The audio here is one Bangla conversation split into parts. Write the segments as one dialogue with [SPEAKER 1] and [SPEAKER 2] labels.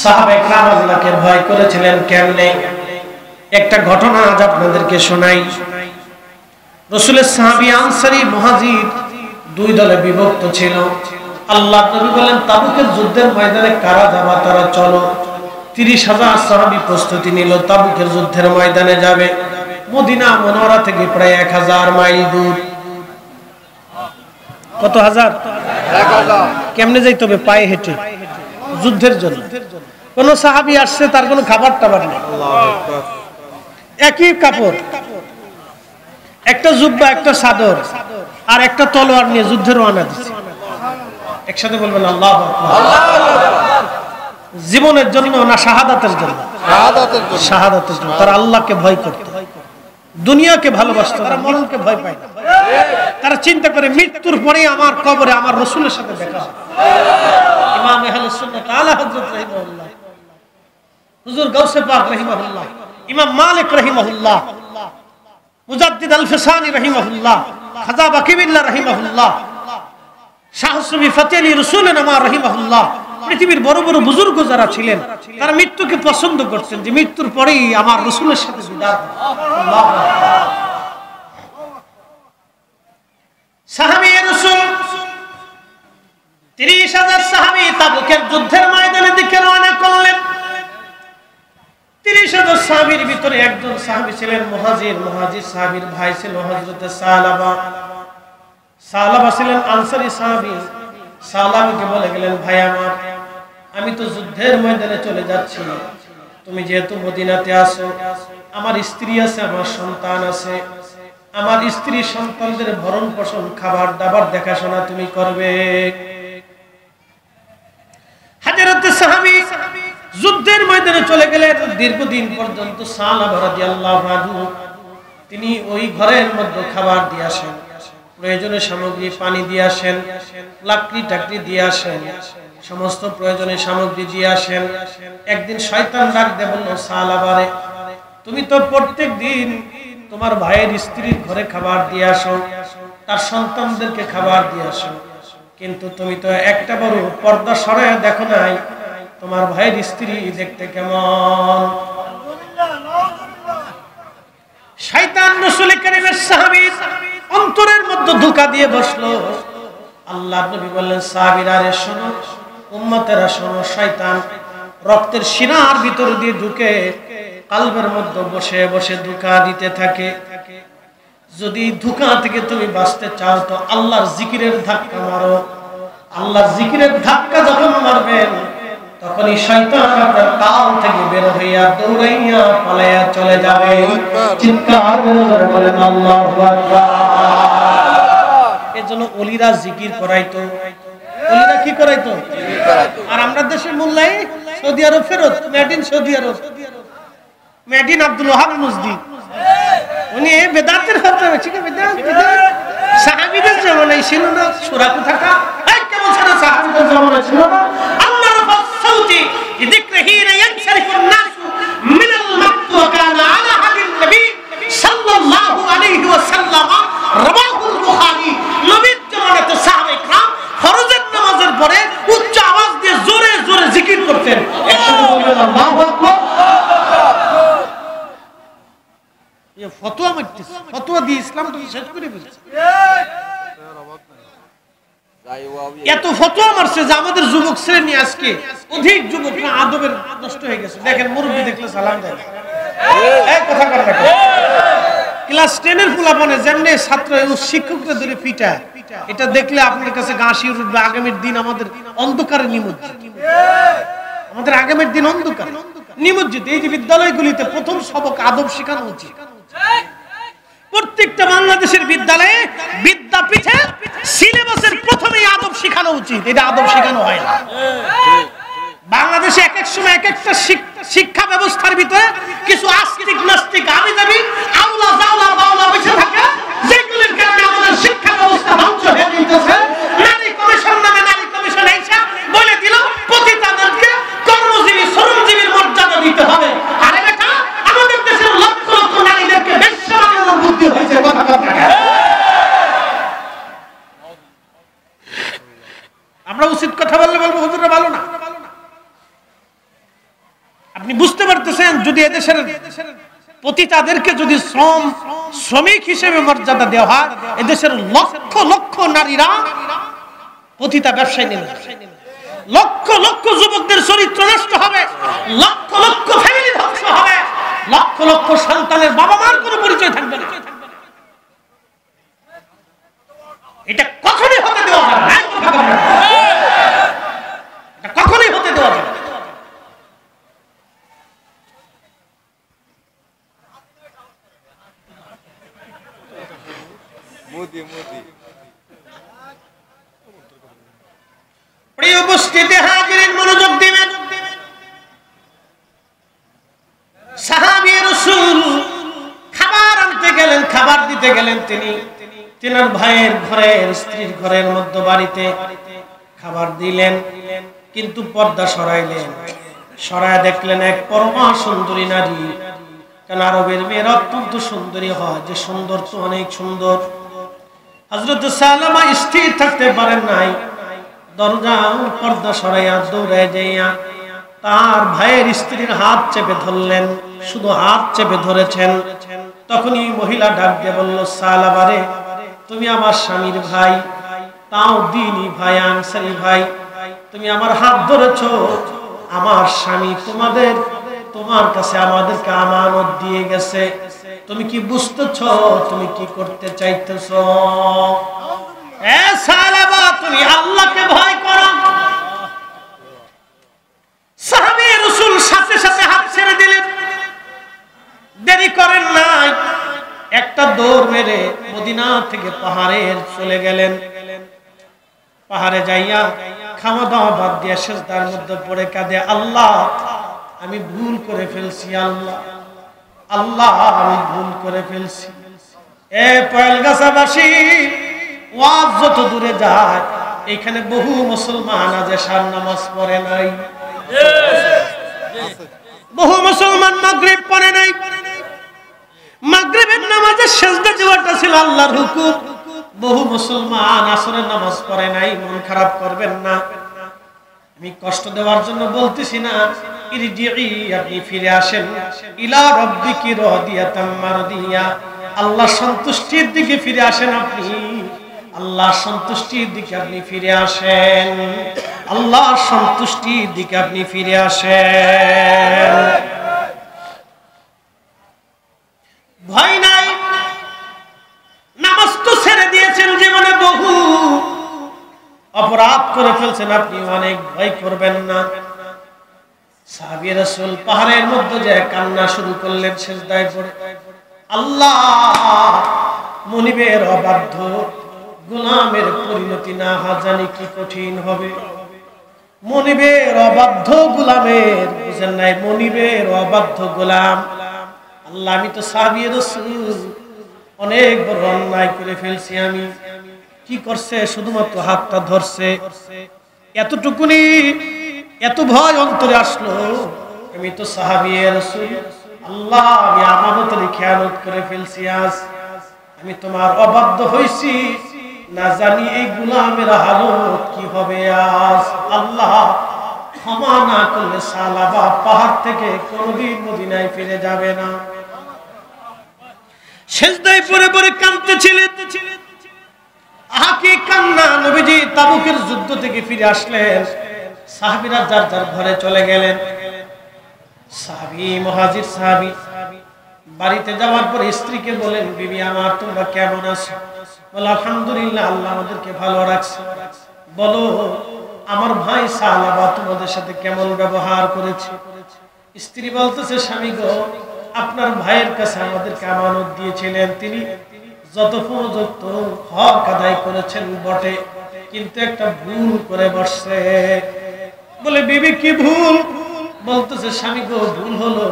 [SPEAKER 1] সাহাবায়ে কেরাম আল্লাহকে ভয় করেছিলেন কেমনে? একটা ঘটনা আজ আপনাদেরকে শোনাই। রাসূলের সাহাবী আনসারী মুহাজির দুই দলে বিভক্ত ছিল। আল্লাহ নবী বলেন, তাবুকের যুদ্ধের ময়দানে কারা যাবে? তারা চলো। 30,000 সাহাবী প্রস্তুতি নিল, তাবুকের যুদ্ধের ময়দানে যাবে। মদিনা মুনাওয়ারা থেকে প্রায় 1000 মাইল দূর। কত হাজার? 1000। কেমনে যাইতে হবে? পায়ে হেঁটে, যুদ্ধের জন্য। কোন সাহাবী আসছে, তার কোনো খাবার টাবার নেই, একই কাপড়, একটা জুব্বা, একটা চাদর আর একটা তলোয়ার নিয়ে যুদ্ধের রওনা দিচ্ছে। একসাথে বলবেন আল্লাহু আকবার। জীবনের জন্য না শাহাদাতের জন্য? শাহাদাতের জন্য। তারা আল্লাহকে ভয় করত, দুনিয়াকে ভালোবাসত, তারা মরণকে ভয় পায় না। তারা চিন্তা করে মৃত্যুর পরে আমার কবরে আমার রাসূলের সাথে দেখা হবে। ইমাম আহলে সুন্নাত আলা হযরত রাহিমাহুল্লাহ, হুজুর গাউসে পাক রাহিমাহুল্লাহ, ইমাম মালিক রাহিমাহুল্লাহ, মুজাদ্দিদ আল-ফিসানি রাহিমাহুল্লাহ, খাজা বাকিবিল্লাহ রাহিমাহুল্লাহ, শাহ সুফি ফতেহ আলী রাসূলুল্লাহ রাহিমাহুল্লাহ, পৃথিবীর বড় বড় বুজুর্গ যারা ছিলেন তারা মৃত্যুকে পছন্দ করতেন যে মৃত্যুর পরেই আমার রাসূলের সাথে দিদার। আল্লাহু আকবার। সাহাবী রাসূল 30,000 সাহাবী তাবুকের যুদ্ধের ময়দানের দিকে রওনা করলেন। 30,000 সাহাবীর ভিতরে একজন সাহাবী ছিলেন মুহাজির। মুহাজির সাহাবীর ভাই ছিল হযরত সালাবা। সালাবা ছিলেন আনসারী সাহাবী। সালাবাকে বলে গেলেন, ভাই আমার, আমি তো যুদ্ধের ময়দানে চলে যাচ্ছি, তুমি যেহেতু মদিনাতে আছো, আমার স্ত্রী আছে, আমার সন্তান আছে, আমার স্ত্রী সন্তানদের ভরণ পোষণ, খাবার দাবার দেখাশোনা তুমি করবে। হযরত সাহাবী যুদ্ধের ময়দানে চলে গেলেন। দীর্ঘদিন পর্যন্ত সালাবা রাদিয়াল্লাহু আনহু তিনি ওই ঘরের মধ্যে খাবার দিয়ে আসেন, প্রয়োজনীয় সামগ্রী পানি দিয়ে আসেন, লাকড়ি টাকড়ি দিয়ে আসেন, সমস্ত প্রয়োজনীয় সামগ্রী দিয়ে আসেন। একদিন শয়তান ডাক দিয়ে বলল, সালাবারে, তুমি তো প্রত্যেক দিন তোমার ভাইয়ের স্ত্রীর ঘরে খাবার দিয়ে আসো, তার সন্তানদেরকে খাবার দিয়ে আসো, কিন্তু তুমি তো একটা বড় পর্দা সরায় দেখো নাই তোমার ভাইয়ের স্ত্রী দেখতে কেমন। শয়তান রাসূল কারীমের সাহাবীর অন্তরের মধ্যে ধোঁকা দিয়ে বসলো। আল্লাহর নবী বললেন, সাহাবীরা রে শোনো, উম্মতেরা শোনো, শয়তান রক্তের শিরার ভিতর দিয়ে ঢুকে কলবের মধ্যে বসে বসে ধোঁকা দিতে থাকে। যদি ধোঁকা থেকে তুমি বাঁচতে চাও তো আল্লাহর জিকিরের ধাক্কা মারো। আল্লাহর জিকিরের ধাক্কা যখন মারবেন তখনই শয়তান আপনার কাল থেকে বের হইয়া দৌড়াইয়া পালাইয়া চলে যাবে। চিৎকার করে বলেন আল্লাহু আকবার। এজন্য ওলিরা জিকির করাইতো। ওলিরা কি করাইতো? আর আমরা দেশের মোল্লাই সৌদি আরব ফেরত, made in Saudi Arab, made in Abdul Wahab Mujdi. উনি বেদাতের কথা ঠিক আছে, বেদাত সাহাবীদের জামানায় ছিল না, সূরা কোথাকা এই কেমন ছিল সাহাবীদের জামানায় ছিল না। আল্লাহ রাব্বুল সাউতি যিকরিহি ইয়ানশারিফুন নাস মিনাল মাক্ত ওয়া কানা আলা হাদিন নবী সাল্লাল্লাহু আলাইহি ওয়াসাল্লাম রাওয়াহুল বুখারী। নবীর জামানাতে সাহাবায়ে کرام ফরজের নামাজের পরে উচ্চ আওয়াজ দিয়ে জোরে জোরে জিকির করতেন। একসাথে বলবেন আল্লাহু আকবার। এই ফতোয়া মারতেছে, ফতোয়া দিয়ে ইসলাম তো শেষ করে ফেলছে। এত ফতোয়া মারছে যে আমাদের যুবক শ্রেণী আজকে অধিক যুবকরা আদবের নষ্ট হয়ে গেছে। দেখেন মুরব্বি দেখলে সালাম দেয়, এই কথা কর না। ক্লাস 10 এর পোলাপানে যেমনি ছাত্র শিক্ষকরা ধরে পিটায়, এটা দেখলে আপনার কাছে গা শিউরে উঠবে। আগামীর দিন আমাদের অন্ধকারে নিমজ্জিত, আমাদের আগামীর দিন অন্ধকার নিমজ্জিত। এই যে বিদ্যালয়গুলিতে প্রথম সবক আদব শেখানো উচিত। প্রত্যেকটা বাংলাদেশের বিদ্যালয়ে বিদ্যাপীঠে সিলেবাসের প্রথমেই আদব শেখানো উচিত। এটা আদব শেখানো হয় না। বাংলাদেশে এক এক সময় এক একটা শিক্ষা ব্যবস্থার ভিতরে কিছু আস্তিক নাস্তিক আবিদাবি আউলা জাউলা বাউলা বসে থাকে, যেগুলোর কারণে আমাদের শিক্ষা ব্যবস্থা ধ্বংস হয়ে যাচ্ছে। নারী কমিশন নামে নারী কমিশন এসে বলে দিল পতিতাদেরকে কর্মজীবী শ্রমজীবীর মর্যাদা দিতে হবে। আরে বেটা, আমাদের দেশের লক্ষ লক্ষ নারীদেরকে বেশ্যা বানানোর বুদ্ধি হয়েছে। কথা কথা আমরা উচিত কথা বললে বলবো হুজুররা ভালো না। আপনি বুঝতে পারতেছেন, যদি এদেশের পতিতাদেরকে যদি শ্রমিক হিসেবে মর্যাদা দেওয়া হয়, এদেশের লক্ষ লক্ষ নারীরা পতিতা ব্যবসায় নেবে, লক্ষ লক্ষ যুবকদের চরিত্র নষ্ট হবে, লক্ষ লক্ষ ফ্যামিলি ধ্বংস হবে, লক্ষ লক্ষ সন্তানের বাবা মার কোনো পরিচয় থাকবে না। এটা কখনোই হতে দেওয়া যাবে না, এটা কখনোই হতে দেওয়া যাবে না। প্রিয় উপস্থিতি হাজিরিন, মনোযোগ দিবেন। সাহাবী রাসূল খাবার আনতে গেলেন, খাবার দিতে গেলেন, তিনি তিনার ভাইয়ের ঘরের স্ত্রীর ঘরের মধ্যে বাড়িতে খাবার দিলেন, কিন্তু পর্দা সরাইলেন। সরায় দেখলেন এক পরমা সুন্দরী নারী। কারণ আরবের মেয়েরা অত্যন্ত সুন্দরী হয়, যে সুন্দর তো অনেক সুন্দর। হযরত সালামা স্থির থাকতে পারেন নাই, দরজা পর্দা সরাইয়া দৌড়ে যাইয়া তার ভাইয়ের স্ত্রীর হাত চেপে ধরলেন। শুধু হাত চেপে ধরেছেন, তখনই মহিলা ডাক দিয়ে বলল, সালামা রে, তুমি আমার স্বামীর ভাই, তাও দ্বীনি ভাই, আনসারী ভাই, তুমি আমার হাত ধরেছো। আমার স্বামী তোমার কাছে আমাদেরকে আমানত দিয়ে গেছে। তুমি কি বুঝতেছ তুমি কি করতে চাইতেছ? এ সালামা, তুমি আল্লাহকে ভয় করো। সাহাবী রাসূল সাথে সাথে হাত ছেড়ে দিলেন, দেরি করেন নাই, একটা দৌড় মেরে মদিনা থেকে পাহাড়ে চলে গেলেন। পাহাড়ে যাইয়া খাওয়া দাওয়া বাদ দিয়ে সিজদার মধ্যে পড়ে কাঁদে, আল্লাহ আমি ভুল করে ফেলছি, আল্লাহ আল্লাহ আমি ভুল করে ফেলছি। এ পয়েলগাছাবাসী, ওয়াজ যত দূরে যায়, এখানে বহু মুসলমান আজ এশার নামাজ পড়ে নাই, বহু মুসলমান মাগরিব পড়ে নাই। মাগরিবের নামাজে সিজদা দেওয়াটা ছিল আল্লাহর হুকুম। বহু মুসলমান আসরের নামাজ পড়ে নাই। মন খারাপ করবেন না, আমি কষ্ট দেওয়ার জন্য বলতেছি না। ইরজিই, আপনি ফিরে আসেন, ইলা রাব্বিকি রাদিয়াতাম মারদিয়া, আল্লাহর সন্তুষ্টির দিকে ফিরে আসেন। আপনি আল্লাহর সন্তুষ্টির দিকে আপনি ফিরে আসেন, আল্লাহর সন্তুষ্টির দিকে আপনি ফিরে আসেন। ভয় নাই, নামাজ তো ছেড়ে দিয়েছেন, জীবনে বহু অপরাধ করে ফেলছেন, আপনি অনেক ভয় করবেন না। সাহাবী রাসূল পাহাড়ের মধ্যে যে কান্না শুরু করলেন সিজদায় পড়ে, আল্লাহ, মনিবের অবাধ্য গোলামের পরিণতি না জানি কি কঠিন হবে। মনিবের অবাধ্য গোলামের, বুঝেন নাই, মনিবের অবাধ্য গোলাম। আল্লাহ, আমি তো সাহাবী রাসূল অনেক বড় অন্যায় করে ফেলছি। আমি কি করছে, শুধুমাত্র হাতটা ধরছে, এতটুকুনি এত ভয় অন্তরে আসলো। আমি তো সাহাবী রাসূল, আল্লাহ আমি আমানতের খেয়ানত করে ফেলছি। আজ আমি তোমার অবাধ্য হইছি, না জানি এই গোলামের হালত কি হবে আজ। আল্লাহ, ক্ষমা না করলে সালাবা পাহাড় থেকে কোনদিন মদিনায় ফিরে যাবে না। সিজদায় পড়ে পড়ে কাঁদতেছিলেন। আহাকি কান্না। নবীজি তাবুকের যুদ্ধ থেকে ফিরে আসলেন, সাহাবীরা যার যার ঘরে চলে গেলেন। সাহাবী, মুহাজির সাহাবী বাড়িতে যাওয়ার পর স্ত্রীকে বলেন, বিবি আমার, তোমরা কেমন আছো? বলে, আলহামদুলিল্লাহ, আল্লাহ আমাদেরকে ভালো রাখছে। বলো, আমার ভাই সালাবা তোমাদের সাথে কেমন ব্যবহার করেছে? স্ত্রী বলতেছে, স্বামী গো, আপনার ভাইয়ের কাছে আমাদেরকে আমানত দিয়েছিলেন, তিনি যথোপযুক্ত হক আদায় করেছেন বটে, কিন্তু একটা ভুল করে বসছে। বলে, বিবি কি ভুল? বলতেছে, স্বামী গো, ভুল হলো,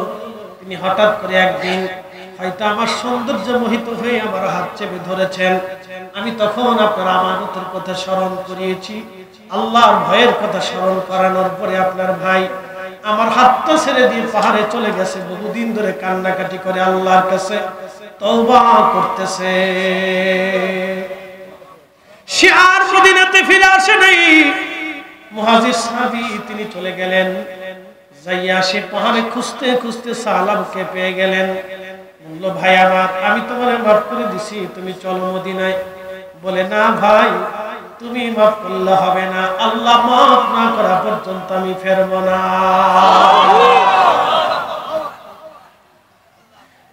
[SPEAKER 1] তিনি হঠাৎ করে একদিন হয়তো আমার সৌন্দর্য মোহিত হয়ে আমার হাত চেপে ধরেছেন। আমি তখন আপনার আমানতের কথা স্মরণ করিয়েছি। আল্লাহর ভয়ের কথা স্মরণ করানোর পরে আপনার ভাই আমার হাতটা ছেড়ে দিয়ে পাহাড়ে চলে গেছে। বহুদিন ধরে কান্নাকাটি করে আল্লাহর কাছে তওবা করতেছে। সে আর মদিনাতে ফিরে আসে নাই। মুহাজির সাহাবী তিনি চলে গেলেন। যাইয়া সে পাহাড়ে খুঁজতে খুঁজতে সালাবাকে পেয়ে গেলেন। বলল, ভাই আমার, আমি তোমারে মাফ করে দিছি, তুমি চলো মদিনায়। বলে, না ভাই, তুমি মাফ করলে হবে না, আল্লাহ মাফ না করা পর্যন্ত আমি ফেরব না।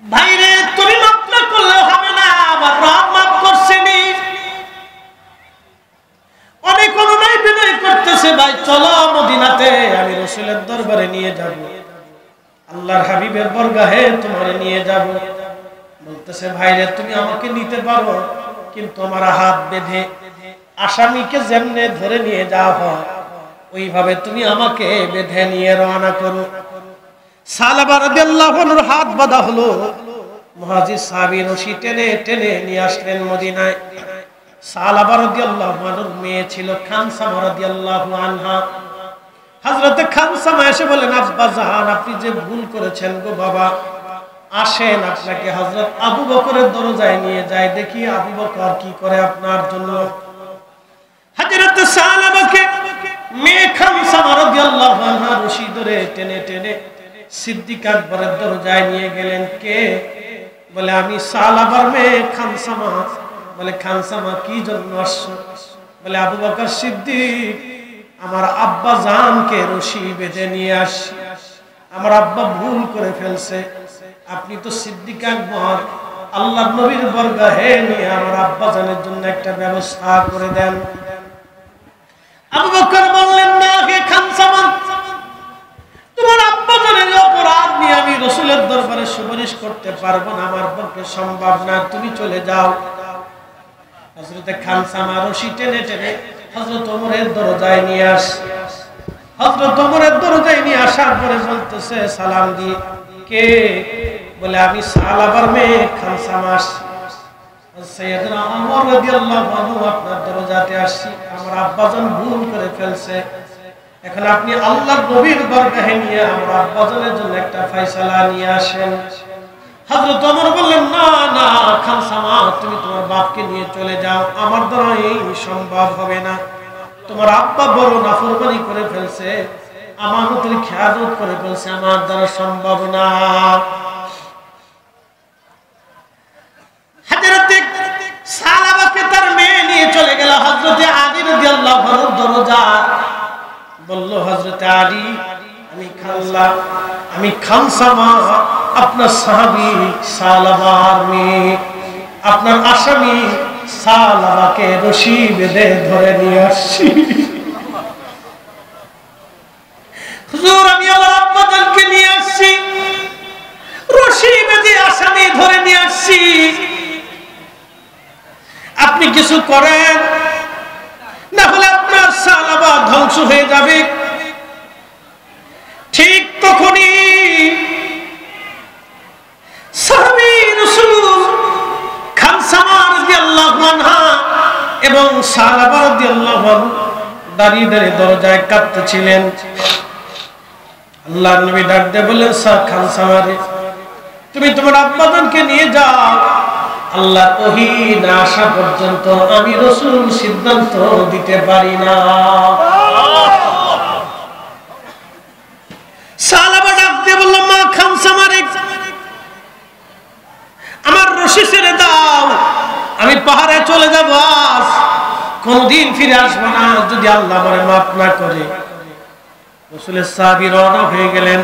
[SPEAKER 1] ভাইরে, তুমি মাফ না করলে হবে না, আমার রব মাফ করছেনি। অনেক অনুনয় বিনয় করতেছে, ভাই চলো মদিনাতে, আমি রাসূলের দরবারে নিয়ে যাব, আল্লাহর হাবিবের বরগাহে তোমারে নিয়ে যাব। বলতেছে, ভাইরে তুমি আমাকে নিতে পারো, কিন্তু আমার হাত বেঁধে আসামিকে যেমনে ধরে নিয়ে যাওয়া হয় ওইভাবে তুমি আমাকে বেঁধে নিয়ে রওনা করো। সালাবা রাদিয়াল্লাহু আনহুর হাত বাঁধা হলো। মুহাজির সাহাবী রশি টেনে টেনে নিয়ে আসলেন মদিনায়। সালাবা রাদিয়াল্লাহু আনহুর মেয়ে ছিল খানসামা রাদিয়াল্লাহু আনহা। হযরত খানসামা এসে বলেন, আব্বা জান, আপনি যে ভুল করেছেন গো বাবা, আসেন আপনাকে হযরত আবু বকরের দরজায় নিয়ে যায়, দেখি আবু বকর কি করে আপনার জন্য। হযরত সালাবাকে মেয়ে খানসামা রাদিয়াল্লাহু আনহা রশি ধরে টেনে টেনে সিদ্দিক আকবরের দরজায় নিয়ে গেলেন। কে? বলে, আমি সালাবার মেয়ে খানসামা। বলে, খানসামা কি জন্য আসছো? বলে, আবু বকর সিদ্দিক আমার আব্বা জানকে রশি বেঁধে নিয়ে আসছি, আমার আব্বা ভুল করে ফেলছে, আপনি তো সিদ্দিক আকবর, আল্লাহর নবীর বরগাহে নিয়ে আমার আব্বা জানের জন্য একটা ব্যবস্থা করে দেন। আবু বকর বললেন, না হে খানসামা, তোমার আব্বা জানের অপরাধ নিয়ে আমি রাসূলের দরবারে সুপারিশ করতে পারবো না, আমার পক্ষে সম্ভব না, তুমি চলে যাও। হযরত খানসামা রশি টেনে টেনে হযরত ওমরের দরজায় নিয়ে আসে। হযরত ওমরের দরজায় নিয়ে আসার পরে বলতেছে সালাম দিয়ে, কে? বলে, আমি সালাবার মেয়ে খানসামা। সাইয়েদনা ওমর রাদিয়াল্লাহু আনহু আপনার দরজাতে আসছি, আমার আব্বাজান ভুল করে ফেলছে, এখন আপনি আল্লাহর নবীর দরগাহে নিয়ে আমার আব্বাজানের জন্য একটা ফয়সালা নিয়ে আসেন। হযরত ওমর বললেন, না না খানসামা, তুমি তোমার বাপকে নিয়ে চলে যাও, আমার দ্বারা এই সম্ভব হবে না, তোমার আব্বা বড় নাফরমানি করে ফেলছে, আমানতের খেয়ানত করে ফেলছে, আমার দ্বারা সম্ভব না। হযরত সালাবাকে তার মেয়ে নিয়ে চলে গেল হযরত আলী রাদিয়াল্লাহু আনহুর দরজা। বলল, হযরত আলী, আমি খানসামা, আপনার সাহাবী সালাবার মেয়ে, আপনার আসামি সালাবাকে রশি বেঁধে ধরে নিয়ে আসছি। হুজুর, আমি আমার আব্বাজানকে নিয়ে আসছি, রশি বেঁধে আসামি ধরে নিয়ে আসছি, আপনি কিছু করেন, না হলে আপনার সালাবা ধ্বংস হয়ে যাবে। ঠিক তখনই সাহাবী রাসূল খানসামা রাদিয়াল্লাহু আনহা এবং সালাবা রাদিয়াল্লাহু আনহু দাঁড়িয়ে দাঁড়িয়ে দরজায় কাঁদতেছিলেন। আল্লাহর নবী ডাক দিয়ে বললেন, খানসামা রে, তুমি তোমার আব্বাজানকে নিয়ে যাও, আল্লাহর ওহী না আসা পর্যন্ত আমি রাসূল সিদ্ধান্ত দিতে পারি না। সালাবা ডাক দিয়ে বলল, মা খানসামা রে, আমার রশি ছেড়ে দাও, আমি পাহাড়ে চলে যাব, আজ কোনদিন ফিরে আসবো না যদি আল্লাহ আমারে মাফ না করে। রাসূলের সাহাবী রওনা হয়ে গেলেন,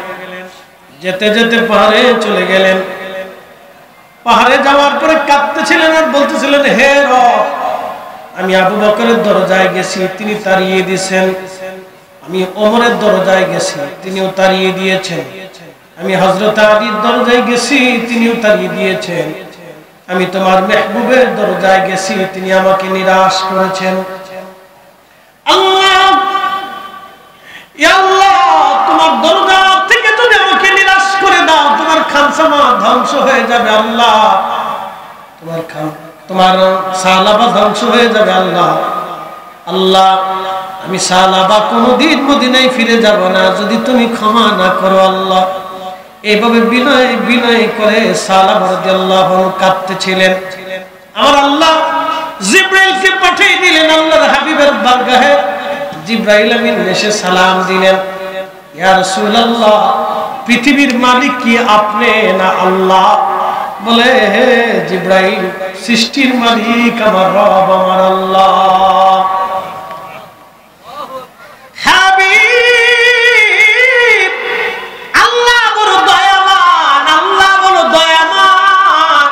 [SPEAKER 1] যেতে যেতে পাহাড়ে চলে গেলেন। পাহাড়ে যাওয়ার পরে কাঁদতেছিলেন আর বলতেছিলেন, হে রব, আমি আবু বকরের দরজায় গেছি, তিনি তাড়িয়ে দিয়েছেন, আমি ওমরের দরজায় গেছি, তিনিও তাড়িয়ে দিয়েছেন, আমি হযরত আলীর দরজায় গেছি, তিনিও তাড়িয়ে দিয়েছেন, আমি তোমার মেহবুবের দরজায় গেছি, তিনি আমাকে নিরাশ করেছেন। আল্লাহ, ইয়া আল্লাহ, তোমার দরজা থেকে যদি আমাকে নিরাশ করে দাও, তোমার খানসামা ধ্বংস হয়ে যাবে আল্লাহ, তোমার সালাবা ধ্বংস হয়ে যাবে আল্লাহ। আল্লাহ, আমি সালাবা কোনদিন মদিনায় ফিরে যাব না যদি তুমি ক্ষমা না করো আল্লাহ। এইভাবে বিনয় বিনয় করে সালাবা রাদিয়াল্লাহু আনহু কাঁদতেছিলেন। আমার আল্লাহ জিবরাইলকে পাঠিয়ে দিলেন আল্লাহর হাবিবের বারগাহে। জিবরাইল আমিন এসে সালাম দিলেন, ইয়া রাসূলুল্লাহ, পৃথিবীর মালিক কি আপনি না আল্লাহ? বলে, হে জিবরাইল, সৃষ্টির মালিক আমার রব, আমার আল্লাহ। হাবিব, আল্লাহ বড় দয়াবান, আল্লাহ বড় দয়াবান।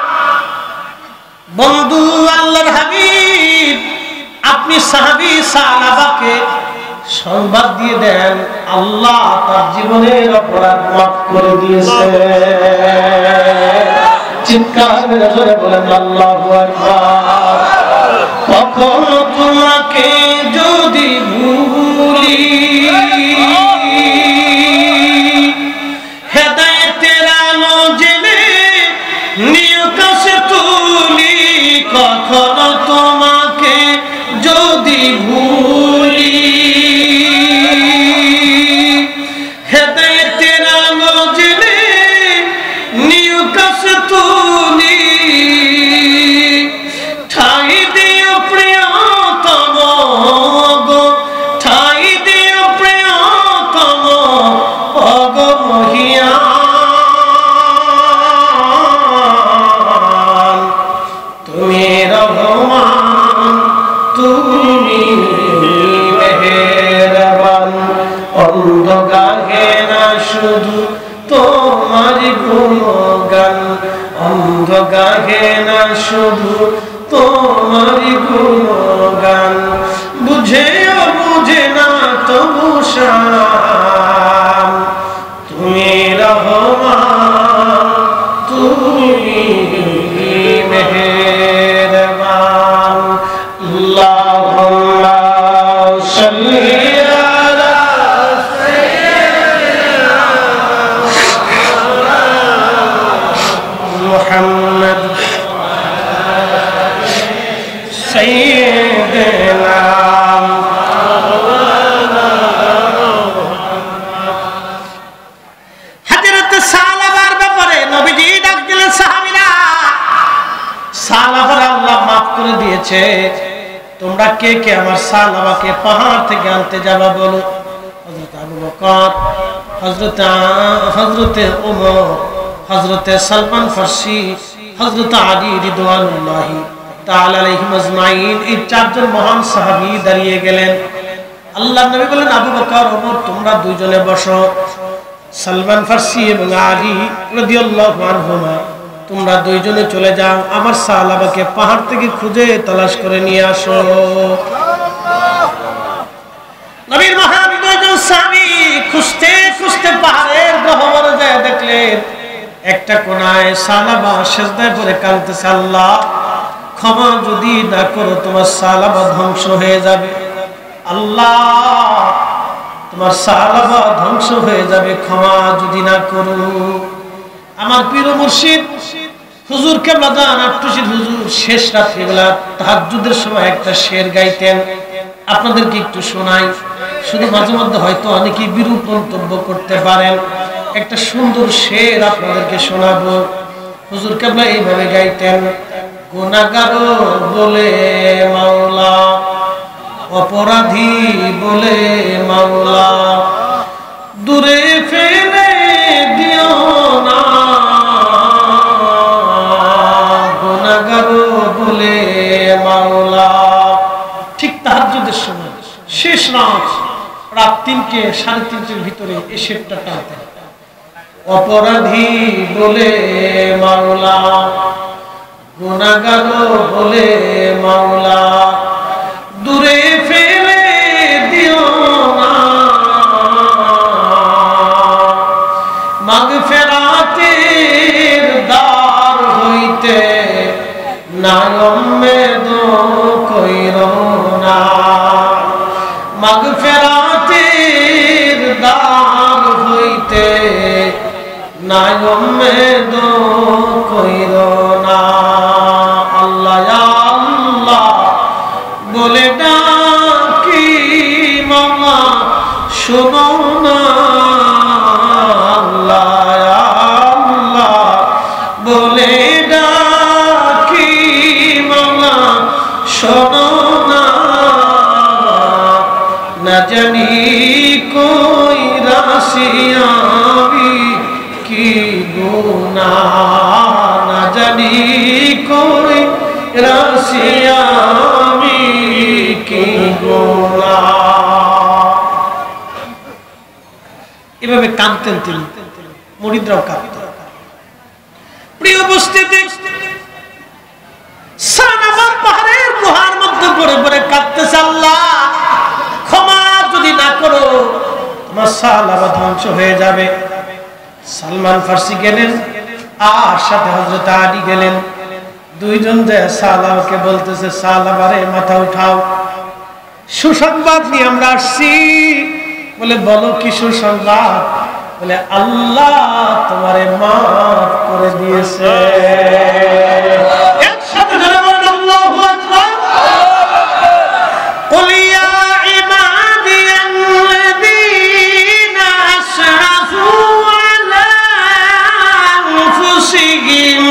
[SPEAKER 1] বন্ধু আল্লাহর হাবিব, আপনি সাহাবী সাহাবাকে সংবাদ দিয়ে দেন, আল্লাহ তার জীবনের অপরাধ মাফ করে দিয়েছে। চিৎকার করে বলেন আল্লাহু আকবার। কখনো তোমাকে যদি ভুলি, হেদায়েতের আলো জেনে নিয়ে কাছে তুলি। কখনো তোমাকে যদি ভুলি, হেদায়েতের আলো জেনে নিয়ে কাছে তুলি। ঠাই দিও প্রিয়তম গো, ঠাই দিও প্রিয়তম গো মহিয়ান। তুমি রহমান, তুমি মেহেরবান। অন্ধ গাহে না শুধু তোমার গুণগান, অন্ধ গাহে না শুধু তোমার গুণগান। বুঝেও বুঝে না তবু শান। তুমি রহমান, তুমি মেহেরবান। আল্লাহুম্মা সাল্লি আলা মুহাম্মদ সাইয়্যিদিনা। হযরত সালাবার ব্যাপারে নবীজি ডাক দিলেন, সাহাবীরা, সালাবার আল্লাহ মাফ করে দিয়েছে। তোমরা কে কে আমার সালাবাকে পাহাড় থেকে আনতে যাবা বলো। হযরত আবু বকর, হযরতে ওমর, হযরতে সালমান ফারসি, হযরত আলী রিদওয়ানুল্লাহি তাআলা আলাইহিম আজমাইন, এই চারজন মহান সাহাবী দাঁড়িয়ে গেলেন। আল্লাহর নবী বলেন, আবু বকর, ওমর, তোমরা দুইজনে বসো। সালমান ফারসি এবং আলী রাদিয়াল্লাহু আনহুমা, তোমরা দুইজনে চলে যাও, আমার সাহাবাকে পাহাড় থেকে খুঁজে তালাশ করে নিয়ে আসো। নবীর মহান দুইজন সাহাবী খুঁজতে খুঁজতে পাহাড়ের গহ্বরে যায় দেখলেন একটা কোনায় সাহাবা সিজদায় পড়ে কাঁদতেছে, আল্লাহ ক্ষমা যদি না করো তোমার সাহাবা ধ্বংস হয়ে যাবে। আল্লাহ, তোমার সাহাবা ধ্বংস হয়ে যাবে, ক্ষমা যদি না করো। আমার পীর মুর্শিদ হুজুর কেবলা জান আট্টুশির হুজুর শেষ রাত্রিবেলা তাহাজ্জুদের সময় একটা শের গাইতেন, আপনাদেরকে একটু শোনাই। শুধু মাঝে মধ্যে হয়তো অনেকেই বিরূপ মন্তব্য করতে পারেন, একটা সুন্দর শের আপনাদেরকে শোনাবো। হুজুর কেবলা এইভাবে গাইতেন, গুনাহগার বলে মাওলা, অপরাধী বলে মাওলা, দূরে ফেলে দিও না, গুনাহগার বলে মাওলা। ঠিক তাহাজ্জুদের সময় শেষ রাত 3টে, 3:30 ভিতরে এই শেরটা টানতেন, অপরাধী বলে মাওলা, গুনাহগার বলে মাওলা, দূরে ফেলে দিও না, মাগফিরাতের দ্বার হইতে না উম্মেদ কইরো না, মাগফিরাতের দ্বার হইতে না উম্মেদ কইরো না। আল্লাহ আল্লাহ বলে ডাকি মামা শোনো না, আল্লাহ আল্লাহ বলে ডাকি মামা শোনো না, না জানি কই রাশি গুনা না জানি করি রাশিয়া আমি কি গুনা। এভাবে কাঁদতেন তিনি, মুরিদরাও কাঁদতেন। প্রিয় উপস্থিতি, সানাবার পাহাড়ের গুহার মধ্যে পড়ে পড়ে কাঁদতেছে, আল্লাহ ক্ষমা যদি না করো তোমার সালাবা ধ্বংস হয়ে যাবে। সালমান ফার্সি গেলেন আর সাথে হযরত আলী গেলেন। দুইজন যে সালাবাকে বলতেছে, সালাবারে মাথা উঠাও, সুসংবাদ নিয়ে আমরা আসছি। বলে বলো কি সুসংবাদ? বলে আল্লাহ তোমারে মাফ করে দিয়েছে। একসাথে জোরে বলেন আল্লাহু আকবার। কুল ইয়া ইবাদিয়াল্লাযীনা আসরাফু আলা আনফুসিহিম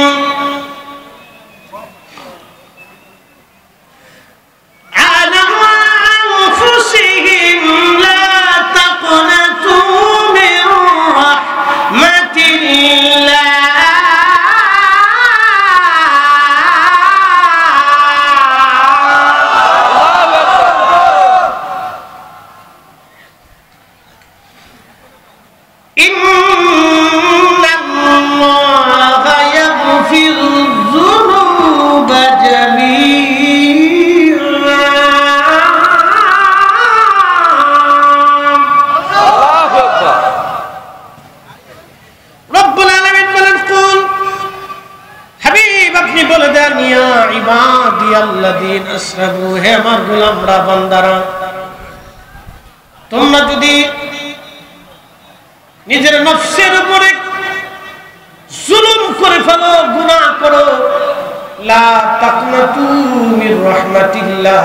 [SPEAKER 1] হে আমার গোলামরা, বান্দারা, তোমরা যদি নিজের নফসের উপরে জুলুম করে ফেলো, গুনাহ করো, লা তাকনাতু মির রাহমাতিল্লাহ,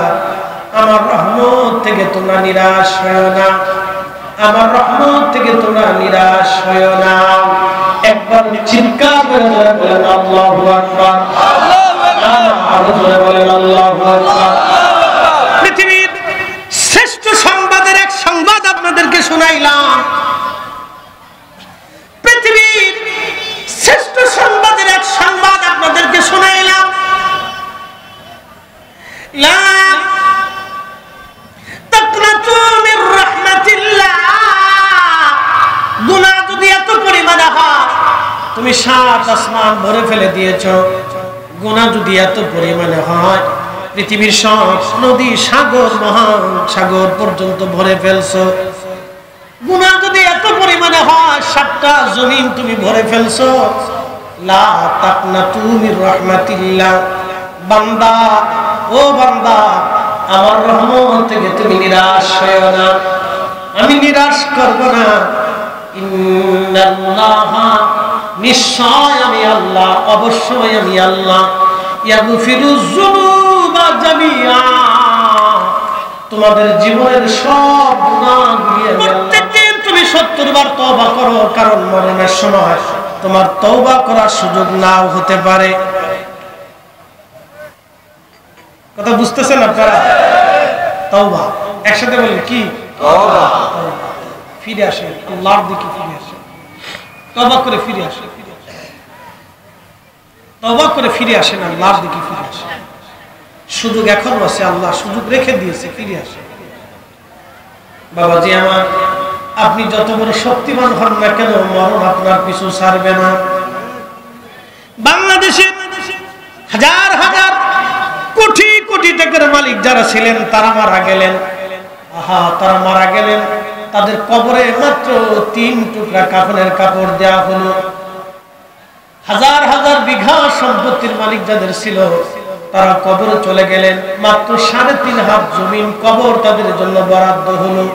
[SPEAKER 1] আমার রহমত থেকে তোমরা নিরাশ হয়ো না, আমার রহমত থেকে তোমরা নিরাশ হয়ো না। একবার চিৎকার করে বলেন আল্লাহু আকবার। পৃথিবীর শ্রেষ্ঠ সংবাদের এক সংবাদ আপনাদেরকে শোনাইলাম। পৃথিবীর শ্রেষ্ঠ সংবাদের এক সংবাদ আপনাদেরকে শোনাইলাম। লা তাকনাতু মির রাহমাতিল্লাহ, গুনাহ যদি এত পরিমাণে হয়, তুমি সাত আসমান ভরে ফেলে দিয়েছো, গুনাহ যদি এত পরিমাণে হয়, পৃথিবীর সব নদী, সাগর, মহান সাগর পর্যন্ত ভরে ফেলছো, গুনাহ যদি এত পরিমাণে হয়, সাতটা জমিন তুমি ভরে ফেলছো, লা তাকনাতু মির রাহমাতিল্লাহ, বান্দা ও বান্দা, আমার রহমত থেকে তুমি নিরাশ হয়ো না, আমি নিরাশ করব না। ইন্নাল্লাহা, নিশ্চয় আমি আল্লাহ, অবশ্যই আমি আল্লাহ, ইয়াগফিরুয যুনুবা জামিআ, তোমাদের জীবনের সব গুনাহগুলি প্রত্যেকদিন তুমি 70 বার তওবা করো, কারণ মরণের সময় তোমার তওবা করার সুযোগ নাও হতে পারে। কথা বুঝতেছেন আপনারা? তওবা একসাথে বলেন কি? তওবা। ফিরে আসেন আল্লাহর দিকে, ফিরে আসেন, তওবা করে ফিরে আসেন, তওবা করে ফিরে আসেন, আল্লাহর দিকে ফিরে আসেন। সুযোগ এখনো আছে, আল্লাহ সুযোগ রেখে দিয়েছে, ফিরে আসেন। বাবাজি আমার, আপনি যত বড় শক্তিমান হন না কেন, মরণ আপনার পিছু ছাড়বে না। বাংলাদেশে হাজার হাজার কোটি কোটি টাকার মালিক যারা ছিলেন তারা মারা গেলেন। তারা মারা গেলেন, তাদের কবরে মাত্র 3 টুকরা কাফনের কাপড় দেওয়া হলো। হাজার হাজার বিঘা সম্পত্তির মালিক যাদের ছিল তারা কবরে চলে গেলেন, মাত্র 3.5 হাত জমিন কবর তাদের জন্য বরাদ্দ হলো।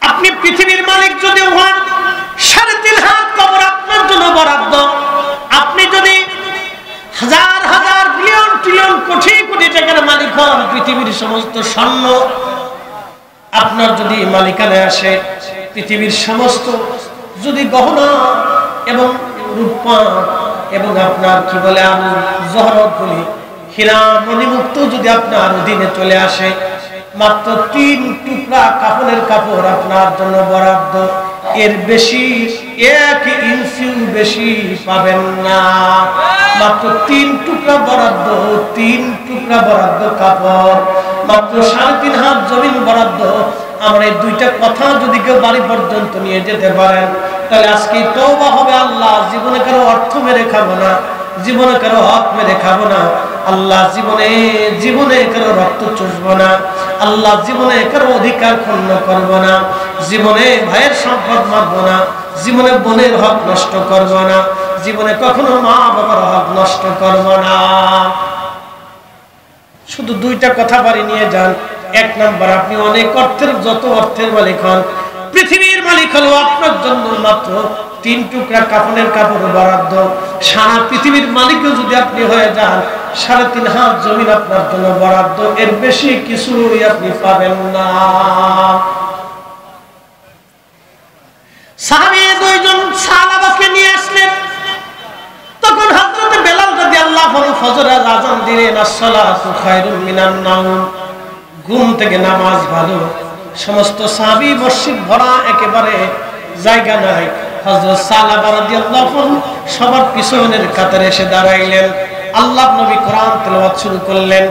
[SPEAKER 1] আপনি পৃথিবীর মালিক যদি হন, 3.5 হাত কবর আপনার জন্য বরাদ্দ। আপনি যদি হাজার হাজার বিলিয়ন ট্রিলিয়ন কোটি কোটি টাকার মালিক হন, পৃথিবীর সমস্ত স্বর্ণ আপনার যদি মালিকানায় আসে, পৃথিবীর সমস্ত যদি গহনা এবং রূপা এবং আপনার কি বলে জহরত বলি, হীরা মণিমুক্ত যদি আপনার অধীনে চলে আসে, মাত্র 3 টুকরা কাপড়ের কাপড় আপনার জন্য বরাদ্দ। এর বেশি 1 ইঞ্চি বেশি পাবেন না। মাত্র 3 টুকরা বরাদ্দ, 3 টুকরা বরাদ্দ কাপড়, মাত্র 3.5 হাত জমিন বরাদ্দ। আমরা এই দুইটা কথা যদি কেউ বাড়ি পর্যন্ত নিয়ে যেতে পারেন, তাহলে আজকে তওবা হবে, আল্লাহ জীবনে কারো অর্থ মেরে খাবো না, জীবনে কারো হক মেরে খাবো না, আল্লাহ জীবনে কারো রক্ত চুষবো না, আল্লাহ জীবনে কারো অধিকার ক্ষুণ্ণ করবো না, জীবনে ভাইয়ের সম্পদ মারবো না, জীবনে বোনের হক নষ্ট করবো না, জীবনে কখনো মা বাবার হক নষ্ট করবো না। শুধু দুইটা কথা বাড়ি নিয়ে যান। 1 নাম্বার, আপনি অনেক অর্থের, যত অর্থের মালিক হন, পৃথিবীর মালিক হলো আপনার জন্য মাত্র 3 টুকরা কাফনের কাপড় বরাদ্দ। সারা পৃথিবীর মালিকও যদি আপনি হয়ে যান, 3.5 হাত জমিন আপনার জন্য বরাদ্দ, এর বেশি কিছুই আপনি পাবেন না। সাহাবী 2 জন সাহাবাকে নিয়ে আসলেন, তখন হযরত বেলাল রাদিয়াল্লাহু আনহু ফজরের আযান দিলেন, আসসালাতু খায়রুম মিনান নাওম, ঘুম থেকে নামাজ ভালো। সমস্ত সাহাবী মসজিদ ভরা, একেবারে জায়গা নাই। হযরত সালাবা রাদিয়াল্লাহু আনহু সবার পিছনের কাতারে এসে দাঁড়াইলেন। আল্লাহর নবী কোরআন তেলাওয়াত শুরু করলেন।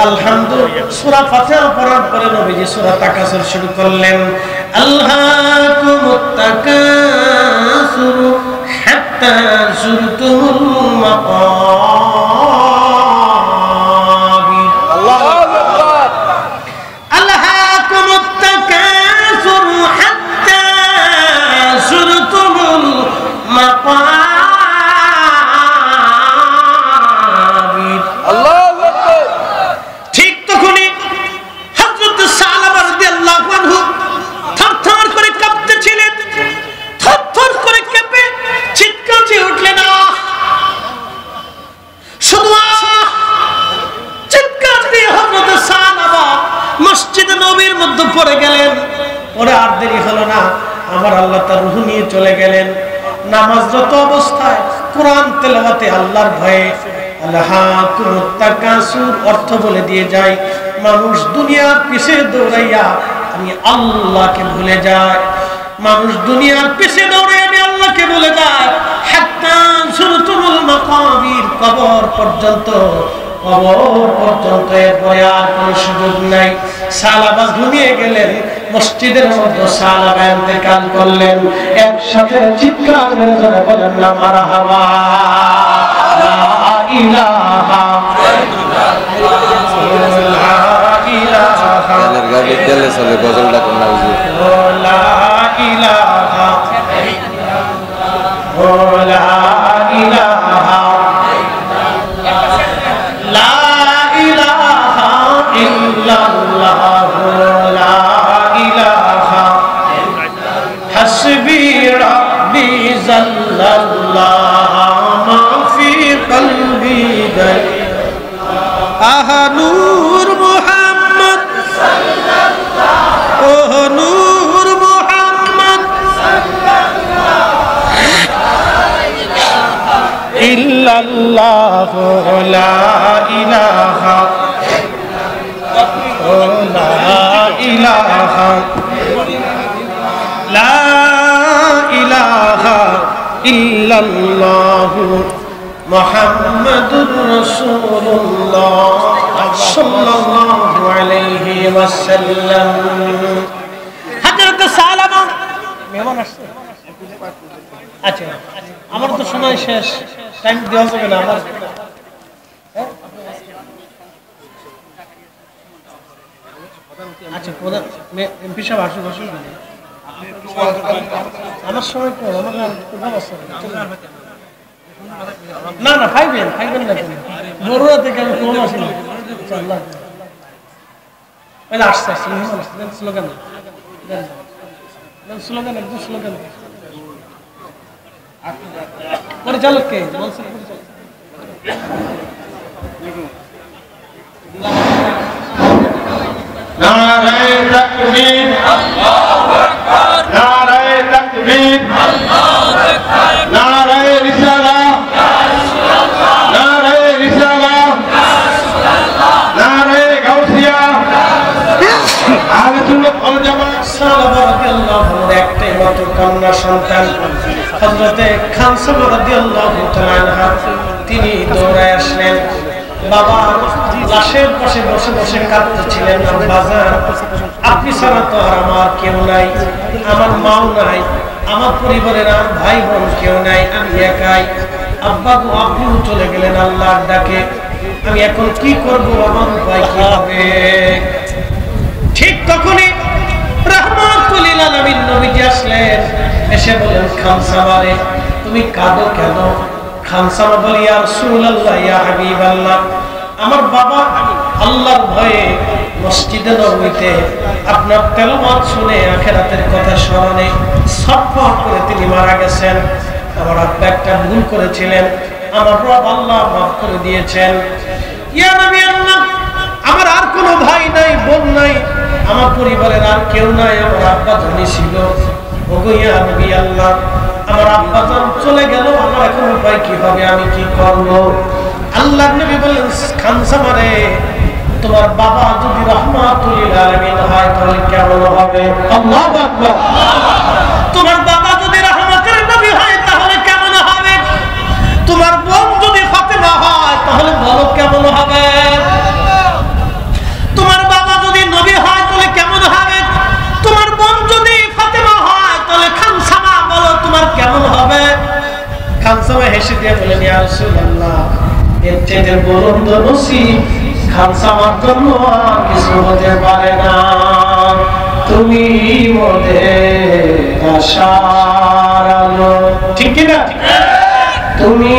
[SPEAKER 1] আলহামদুলিল্লাহ সূরা ফাতিহা পড়ার পরে নবীজি সূরা তাকাসুর শুরু করলেন। আল্লাকুমুত তাকাসুর হাত্তা যুরতুমুল মাকাবির। আল্লাহু আকবার। আল্লাকুমুত তাকাসুর হাত্তা যুরতুমুল মাকাবির। আল্লাহু আকবার। ঠিক তখনই হযরত সালাবা রাদিয়াল্লাহু আনহু থরথর করে কাঁপতেছিলেন, থরথর করে কেঁপে চিৎকার দিয়ে উঠলেন, শুধু চিৎকার দিয়ে হযরত সালাবা মসজিদে নববীর মধ্যে পড়ে গেলেন। ওরে আর দেরি হলো না, আমার আল্লাহ তার রূহ নিয়ে চলে গেলেন। নামাজরত অবস্থায় কোরআন তেলাওয়াতে আল্লাহর ভয়ে, আল্লাহুকুমুত তাকাসুর অর্থ বলে দিয়ে যায়, মানুষ দুনিয়ার পিছে দৌড়াইয়া আমি আল্লাহকে ভুলে যায়। মানুষ দুনিয়ার পিছে দৌড়ে আমি আল্লাহকে ভুলে যায়। হাত্তা যুরতুমুল মাকাবির, কবর পর্যন্ত, কবর পর্যন্ত। এরপরে আর কোনো সুযোগ নাই। সালাবা ঘুমিয়ে গেলেন, মসজিদের মধ্যে সালাবা ইন্তেকাল করলেন। একসাথে চিৎকার করে বলেন না মারহাবা, লা ইলাহা
[SPEAKER 2] তেলে চলে গজলটা কোন নাউজি,
[SPEAKER 1] লা ইলাহা লা ইলাহা লা ইলাহা ইল্লাল্লাহ, লা ইলাহা হাসবি রাব্বি জাল্লাল্লাহ মা ফি কলবি দাই। আহা নূর মুহাম্মদ সাল্লাল্লাহু, ও নূর মুহাম্মদ সাল্লাল্লাহু ইল্লাল্লাহ, লা ইলাহা লা ইলাহা লা ইলাহা ইল্লাল্লাহ মুহাম্মাদুর রাসূলুল্লাহ সাল্লাল্লাহু আলাইহি ওয়াসাল্লাম। হযরত সালাবা মেহমান আসছে। আচ্ছা, আমার তো সময় শেষ, টাইম দেওয়া যাবে না আমার। আচ্ছা, প্রধান এমপি সাহেব আসুন, আসুন। আমার সময় তো আমার প্রধান আছে না, না খাইবেন না, বড়ুয়া থেকে আমি কোন আসি না। আসছে আসছে মেহমান আসছে, স্লোগান স্লোগান একদম স্লোগান। পরিচালক কে?
[SPEAKER 3] নারায়ে তাকবীর, আল্লাহু আকবার, নারায়ে তাকবীর, আল্লাহু আকবার, নারায়ে রিসালাত, ইয়া রাসূলুল্লাহ, নারায়ে রিসালাত, ইয়া রাসূলুল্লাহ, নারায়ে গাউসিয়া, আহলে সুন্নাত ওয়াল জামাত।
[SPEAKER 1] সালাবা রাদিয়াল্লাহু আনহু একটাই মাত্র কান্না সন্তান হযরতে খানসামা রাদিয়াল্লাহু তাআলা আনহা তিনি দৌড়ায় আসলেন। বাবা লাশের পাশে বসে বসে কাঁদতেছিলেন, আব্বাজান আপনি ছাড়া তো আর আমার কেউ নাই, আমার মাও নাই, আমার পরিবারের আর ভাই বোন কেউ নাই, আমি একাই। আব্বা গো আপনিও চলে গেলেন আল্লাহর ডাকে, আমি এখন কি করব, আমার উপায় কি হবে? ঠিক তখনই রাহমাতুল লিল আলামিন নবীজি আসলেন, এসে বলেন খানসামা রে তুমি কাঁদো কেন? খানসামা বলে ইয়া রাসূলুল্লাহ ইয়া হাবিবাল্লাহ, আমার বাবা আল্লাহর ভয়ে মসজিদে নববীতে আপনার তেলাওয়াত শুনে আখিরাতের কথা স্মরণে ছটফট করে তিনি মারা গেছেন। আমার আব্বা একটা ভুল করেছিলেন, আমার রব আল্লাহ মাফ করে দিয়েছেন। ইয়া নবী আল্লাহ, আমার আর কোনো ভাই নাই, বোন নাই, আমার পরিবারের আর কেউ নাই, আমার আব্বা ধনী ছিল। ওগো ইয়া নবী আল্লাহ, আমার আব্বা যখন চলে গেল, আমার এখন উপায় কি হবে, আমি কি করব? আল্লাহর নবী বললেন খানসামা রে তোমার বাবা যদি রাহমাতুল লিল আলামিন হয় তাহলে কেমন হবে? আল্লাহু আকবার। তোমার বাবা যদি রাহমাতের নবী হয় তাহলে কেমন হবে? তোমার বোন যদি ফাতেমা হয় তাহলে বলো কেমন হবে? তোমার বাবা যদি নবী হয় তাহলে কেমন হবে? তোমার বোন যদি ফাতেমা হয় তাহলে খানসামা বলো তোমার কেমন হবে? খানসামা হেসে দিয়ে বলেন ইয়া রাসূলুল্লাহ, এর চেয়ে বলন্দ নসিব খানসামার জন্য আর কিছু হতে পারে না। তুমি মোদের আশার আলো, ঠিক কিনা? তুমি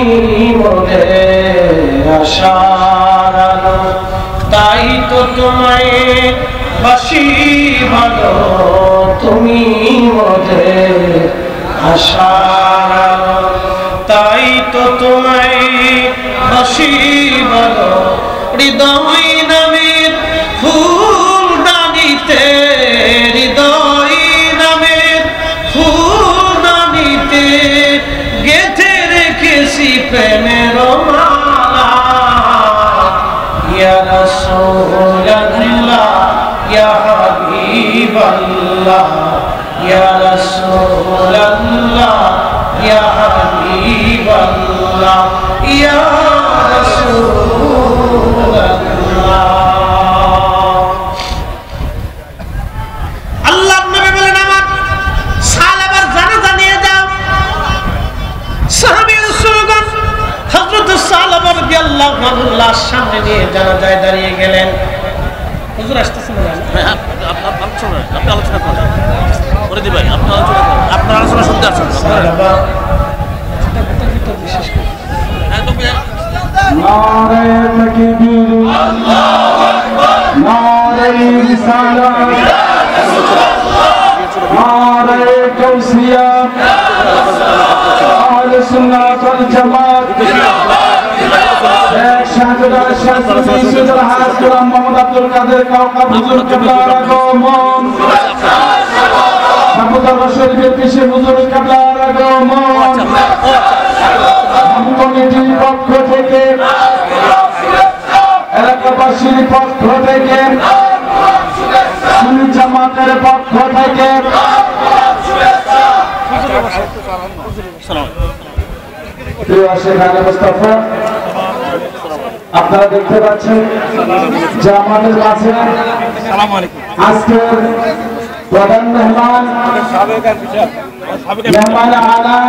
[SPEAKER 1] মোদের আশার আলো, তাই তো তোমায় বাসি ভালো, তুমি মোদের আশার আলো, তাই তো তোমায় বাসি ভালো। হৃদয় নামের ফুল দানিতে, হৃদয় নামের ফুল দানিতে গেঁথে রেখেছি প্রেমের মালা। ইয়া রাসূলুল্লাহ ইয়া হাবিবাল্লাহ, ইয়া রাসূলুল্লাহ ইয়া হাবিবাল্লাহ, ইয়া রাসূলুল্লাহ। আল্লাহর নবী বলেন আমার সাহাবার জানাজা নিয়ে যাও। সাহাবী রাসূলগণ হযরত সাহাবা রাদিয়াল্লাহু আনহু লাশ সামনে নিয়ে জানাজায় দাঁড়িয়ে গেলেন। হুজুর আসতেছেন না?
[SPEAKER 4] আপনি আলোচনা করেন, করে দিবেন, আপনি আলোচনা করেন, আপনার আলোচনা শুনতে আসছেন।
[SPEAKER 1] সাহাবা বিশেষ করে
[SPEAKER 3] নারে তাকবীর, আল্লাহু আকবার, নারে রিসালাত, নারে কাউসিয়া, আহলে সুন্নাত ওয়াল জামাত, শাহজালাল শাহসুবি সুদুল হাসরাম মোহাম্মদ আব্দুল কাদের কাওকাব হুজুর কিবলার আগমন, সাবুদার শরীফের পেশে হুজুর কিবলার আগমন, কমিটির পক্ষ থেকে, এলাকাবাসীর পক্ষ থেকে, সুন্নি জামাতের পক্ষ থেকে প্রিয় শেখ আলী মুস্তাফা, আপনারা দেখতে পাচ্ছেন যে আমাদের কাছে আজকের প্রধান মেহমান মেহমান আলা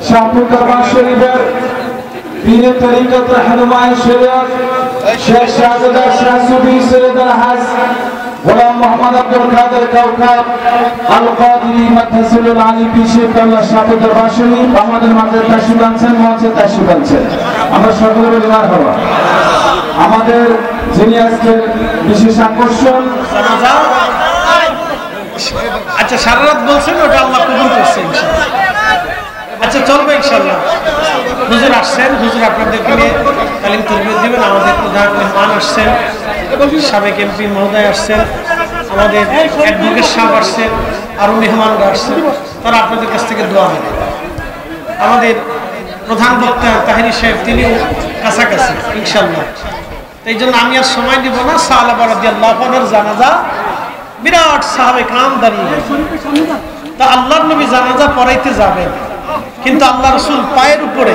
[SPEAKER 3] শাহপুর দরবার শরীফের পীরে তরিকত रहनुमाई শরীয়ত শেখ শাহজালাল শাহসুবি সৈয়দ আল-হাজ গোলাম মোহাম্মদ আব্দুল কাদের কাওকাব আল কাদিরি মাদ্রাসাতুল আলী পীর কাবলা শাহপুর দরবার শরীফ আমাদের মাঝে তাশরীফ আনছেন, মঞ্চে তাশরীফ আনছেন। আমরা সকলে বলি মারহাবা। আমাদের যিনি আজকের বিশেষ আকর্ষণ,
[SPEAKER 1] আচ্ছা সারা রাত বলছেন ওটা আল্লাহ কবুল করছে ইনশাআল্লাহ। আচ্ছা চলবে ইনশাআল্লাহ। হুজুর আসছেন, হুজুর আপনাদেরকে নিয়ে তালিম তরবিয়ত দিবেন। আমাদের প্রধান মেহমান আসছেন, সাবেক এমপি মহোদয় আসছেন, আমাদের অ্যাডভোকেট সাহেব আসছেন, আরও মেহমানরা আসছেন, তারা আপনাদের কাছ থেকে দোয়া নেবেন। আমাদের প্রধান বক্তা তাহিরি সাহেব তিনিও কাছাকাছি ইনশাআল্লাহ। এই জন্য আমি আর সময় দিব না। সাহাবা রাদিয়াল্লাহু আনহুর জানাজা বিরাট সাহাবে কাম দাঁড়িয়ে তা আল্লাহর নবী জানাজা পড়াইতে যাবেন, কিন্তু আল্লাহ রাসূল পায়ের উপরে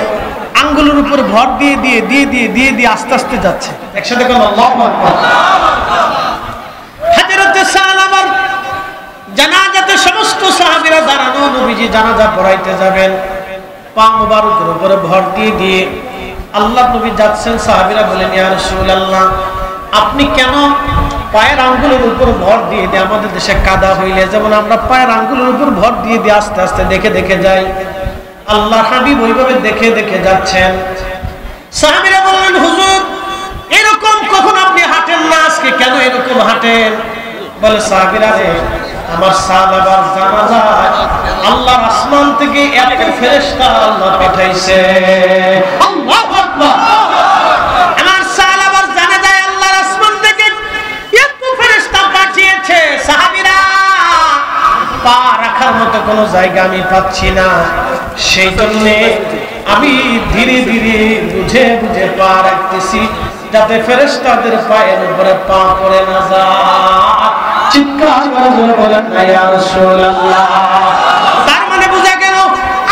[SPEAKER 1] আঙ্গুলের উপরে ভর দিয়ে দিয়ে দিয়ে দিয়ে দিয়ে দিয়ে আস্তে আস্তে যাচ্ছে। একসাথে বলেন আল্লাহু আকবার। হযরত সালামার জানাজাতে সমস্ত সাহাবীরা দাঁড়ানো, নবীজি জানাজা পড়াইতে যাবেন, পা মোবারকের উপরে ভর দিয়ে দিয়ে আল্লাহ নবী যাচ্ছেন। সাহাবীরা বলেন, ইয়া রাসূলুল্লাহ, আপনি কেন পায়ের আঙ্গুলের উপর ভর দিয়ে দিয়ে, আমাদের দেশে কাদা হইলে যেমন আমরা পায়ের আঙ্গুলের উপর ভর দিয়ে দিয়ে আস্তে আস্তে দেখে দেখে যাই, আল্লাহ হাবিব ওইভাবে দেখে দেখে যাচ্ছেন। সাহাবীরা বললেন, হুজুর এরকম কখন আপনি হাঁটেন না, আজকে কেন এরকম হাঁটেন? বলে, সাহাবীরা রে, আমার সাহাবার জানাজা আল্লাহর আসমান থেকে এত ফেরেশতা আল্লাহ পাঠাইছে। আল্লাহু আকবার। আমার সাহাবার জানাজায় আল্লাহর আসমান থেকে এত ফেরেশতা পাঠিয়েছে, সাহাবীরা পা রাখার মতো কোনো জায়গা আমি পাচ্ছি না, সেই জন্য আমি ধীরে ধীরে বুঝে বুঝে পা রাখতেছি, যাতে ফেরেশতাদের পায়ের উপরে পা পড়ে না যায়। চিৎকার করে বলেন না ইয়া রাসূলুল্লাহ। তার মানে বুঝা গেল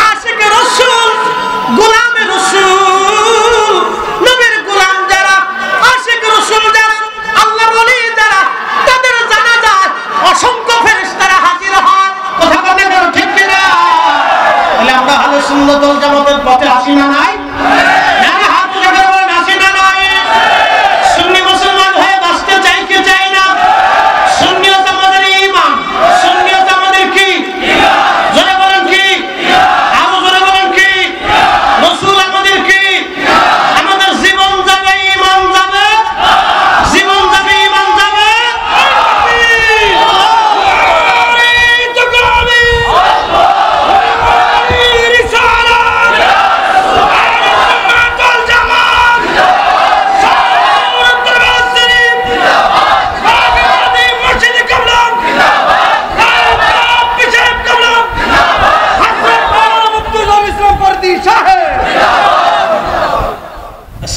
[SPEAKER 1] আশিকে রাসূল, গোলামে রাসূল, নবীর গোলাম যারা, আশিকে রাসূল যারা, আল্লাহর ওলি যারা, তাদের জানাজায় অসংখ্য ফেরেশতারা হাজির হয়। কথা বলতে কেন ঠিক কিনা? তাহলে আমরা আহলে সুন্নাত ওয়াল জামাতের পথে আসি না নাই? নারে হাত তুলে বলেন আসি না নাই? সুন্নি মুসলমান হয়ে বাঁচতে চাই কি চাই না? সুন্নিয়ত আমাদের ঈমান, সুন্নিয়ত আমাদের কি ঈমান। জোরে বলেন কি ঈমান। আরো জোরে বলেন কি ঈমান। রাসূল আমাদের কি ঈমান। আমাদের জীবন যাবে ঈমান যাবে, জীবন যাবে ঈমান যাবে।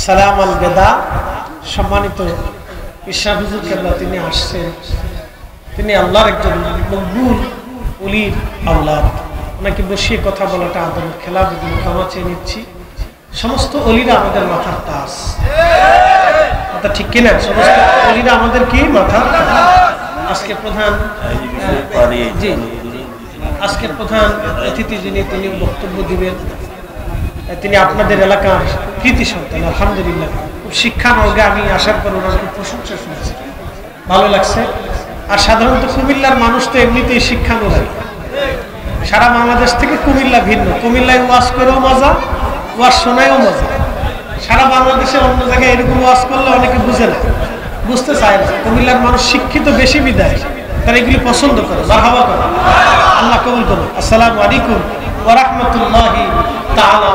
[SPEAKER 1] সালাম আল বেদা। সম্মানিত ইশরাফ হুজুর কেবলা তিনি আসছেন, তিনি আল্লাহর একজন মকবুল ওলির আওলাদ। ওনাকে বসিয়ে কথা বলাটা আদরের খেলা, যদি ক্ষমা চেয়ে নিচ্ছি। সমস্ত ওলিরা আমাদের মাথার তাজ, কথা ঠিক কিনা? সমস্ত ওলিরা আমাদের কি মাথার তাজ। আজকে প্রধান জি আজকের প্রধান অতিথি যিনি, তিনি বক্তব্য দিবেন, তিনি আপনাদের এলাকার কৃতি সন্তান। আলহামদুলিল্লাহ, খুব শিক্ষানর্গে আমি আসার পর ওনার খুব প্রশংসা শুনছি, ভালো লাগছে। আর সাধারণত কুমিল্লার মানুষ তো এমনিতেই শিক্ষানুরাগী, সারা বাংলাদেশ থেকে কুমিল্লা ভিন্ন। কুমিল্লায় ওয়াজ করেও মজা, ওয়াজ শোনায়ও মজা। সারা বাংলাদেশে অন্য জায়গায় এরকম ওয়াজ করলে অনেকে বুঝে না, বুঝতে চায় না। কুমিল্লার মানুষ শিক্ষিত বেশি বিদায়, তারা এগুলি পছন্দ করে, মারহাবা করে। আল্লাহ কবুল করুন। আসসালামু আলাইকুম ওয়া রাহমাতুল্লাহি তাআলা।